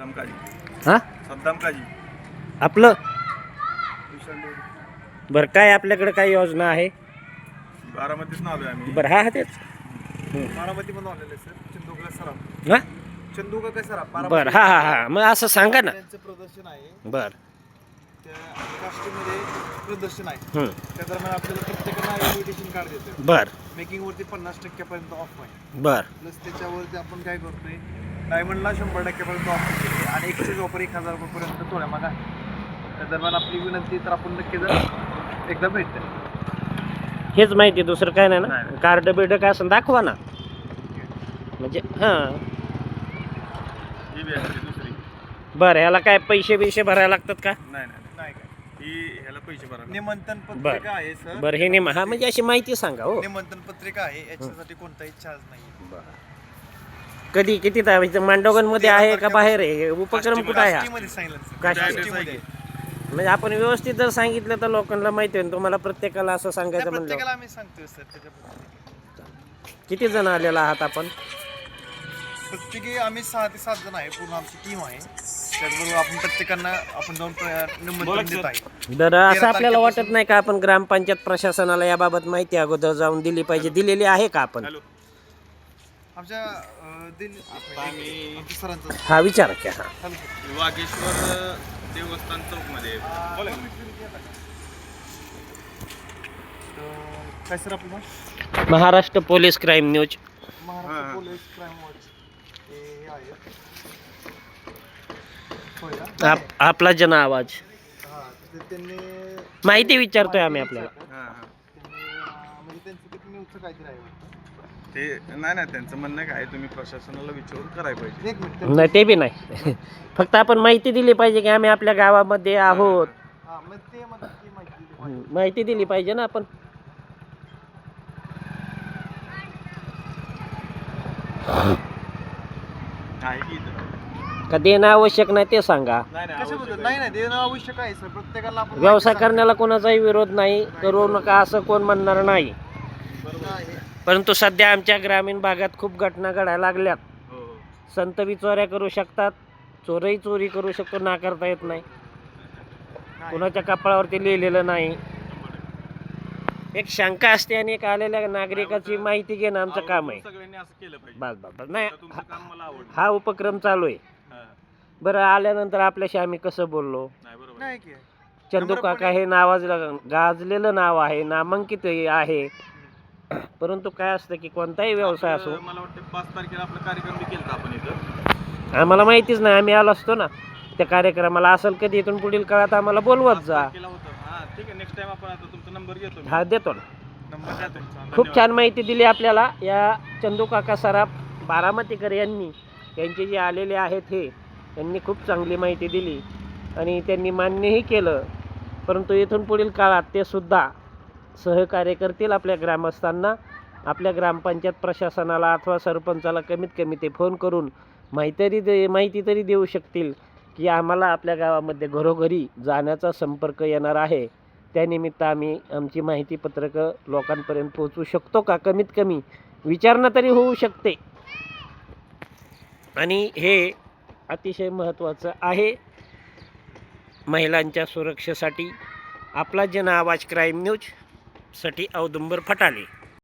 सद्दाम काजी. हां सद्दाम काजी. आपलं बरं, काय आपल्याकडे काय योजना आहे? बारामतीच नाव आहे आम्ही. बरं, हा तेच बारामती पण आलेले सर. चंदूका सराफ. हां चंदूका काय सराफ. बरं, हां हां हां, मग असं सांगा ना. त्यांचं प्रदर्शन आहे. बरं त्या काष्टीमध्ये प्रदर्शन आहे. त्या दरम्यान आपल्याला प्रत्येकाला इन्व्हिटेशन कार्ड देतो. बरं मेकिंगवरती 50% पर्यंत ऑफ आहे. बरं प्लस त्याच्यावरती आपण काय करतोय, डायमंडला 100% पर्यंत ऑफ केली आणि एक्सचेंज ऑफर 1000 रुपयेपर्यंत थोड्या माग आहे. त्या दरम्यान आपली विनंती तर आपण नक्की जर एकदा भेटते. हेच माहिती, दुसरं काय नाही ना. कार्ड बिर्ड काय असं दाखवा ना, म्हणजे हां. ही बी आहे दुसरी. बरं, ह्याला काय पैसे बिशे भरायला लागतात का? नाही काय ही ह्याला पैसे भरा. निमंत्रण बरं पत्रिका आहे सर. बरं, हे हा म्हणजे अशी माहिती सांगा हो. निमंत्रण पत्रिका आहे, याच्यासाठी कोणताही चार्ज नाही. कधी किती मांडवगणमध्ये आहे का बाहेर आहे? उपक्रम कुठं आहे हा? काष्टीमध्ये सांगितलं सर. काष्टी. काष्टीमध्ये. म्हणजे आपण व्यवस्थित जर सांगितलं तर लोकांना माहिती आहे. तुम्हाला प्रत्येकाला असं सांगायचं म्हणलं. प्रत्येकाला आम्ही सांगतोय सर. त्याच्याबद्दल किती जण आलेला आहात आपण? प्रत्येकी आम्ही 6 ते 7 जण आहे. पूर्ण आमची टीम आहे. त्याचबरोबर आपण प्रत्येकांना आपण जाऊन निमंत्रण देत आहे. बरं, असं आपल्याला वाटत नाही का आपण ग्रामपंचायत प्रशासनाला याबाबत माहिती अगोदर जाऊन दिली पाहिजे? दिलेली आहे का आपण? आमच्या सरांचा हा विचारा की. हा वागेश्वर देवस्थान चौकमध्ये काय सर आपलं Maharashtra police crime news. Maharashtra police crime watch हे आहे. होय का? आपला जन आवाज. हां, त्यांनी माहिती विचारतोय आम्ही आपल्याला. म्हणजे त्यांचं किती न्यूजचं काहीतरी आहे ते नाही त्यांचं म्हणणं काय, तुम्ही प्रशासनाला विचारून करायला पाहिजे. एक मिनिट. नाही ते बी नाही. फक्त आपण माहिती दिली पाहिजे की आम्ही आपल्या गावामध्ये आहोत. हां, मग ते म्हणतात की माहिती दिली पाहिजे. माहिती दिली पाहिजे ना आपण. आहे की इथं? का देणं आवश्यक नाही ते सांगा. कशाबद्दल? नाही देणं आवश्यक आहे सर. प्रत्येकाला आपण व्यवसाय करण्याला कोणाचाही विरोध नाही, करू नका असं कोण म्हणणार नाही. बरोबर आहे. परंतु सध्या आमच्या ग्रामीण भागात खूप घटना घडायला लागल्यात. हो. संत बी चोऱ्या करू शकतात, चोरही चोरी करू शकतो, नाकारता येत नाही. कुणाच्या कपाळावरती लिहिलेलं नाही. एक शंका असते आणि एक आलेल्या नागरिकाची माहिती घेणं आमचं काम आहे. सगळ्यांनी असं केलं पाहिजे. बस बस बस. नाही, तुमचं काम मला आवडलं. हा उपक्रम चालू आहे. बरं, आल्यानंतर आपल्याशी आम्ही कसं बोललो? नाही बरोबर. नाही की चंदू काका हे गाजलेलं नाव आहे, नामांकित आहे. परंतु काय असतं की कोणताही व्यवसाय असो, मला वाटतं 5 तारखेला आपला कार्यक्रम बी केला आपण इथं. आम्हाला माहितीच नाही, आम्ही आलो असतो ना त्या कार्यक्रमाला. असेल कधी इथून पुढील काळात आम्हाला बोलवत जा. केला होता. हां ठीक आहे, नेक्स्ट टाइम आपण आता तुमचा नंबर घेतो मी. हा देतो ना. नंबर द्या तुमचा. खूप छान माहिती दिली आपल्याला या चंदू काका सराफ बारामतीकर यांनी. यांचे जे आलेले आहेत हे त्यांनी खूप चांगली माहिती दिली आणि त्यांनी मान्यही केलं. परंतु इथून पुढील काळात ते सुद्धा सहकार्य करतील आपल्या ग्रामस्थांना. आपल्या ग्रामपंचायत प्रशासनाला अथवा सरपंचाला कमीत कमी ते फोन करून माहिती तरी देऊ शकतील की आम्हाला आपल्या गावामध्ये घरोघरी जाण्याचा संपर्क येणार आहे. त्यानिमित्त आम्ही आमची माहितीपत्रकं लोकांपर्यंत पोहोचवू शकतो का? कमीत कमी विचारणा तरी होऊ शकते. आणि हे अतिशय महत्त्वाचं आहे महिलांच्या सुरक्षेसाठी. आपला जन आवाज क्राईम न्यूज साठी औदुंबर फटाले.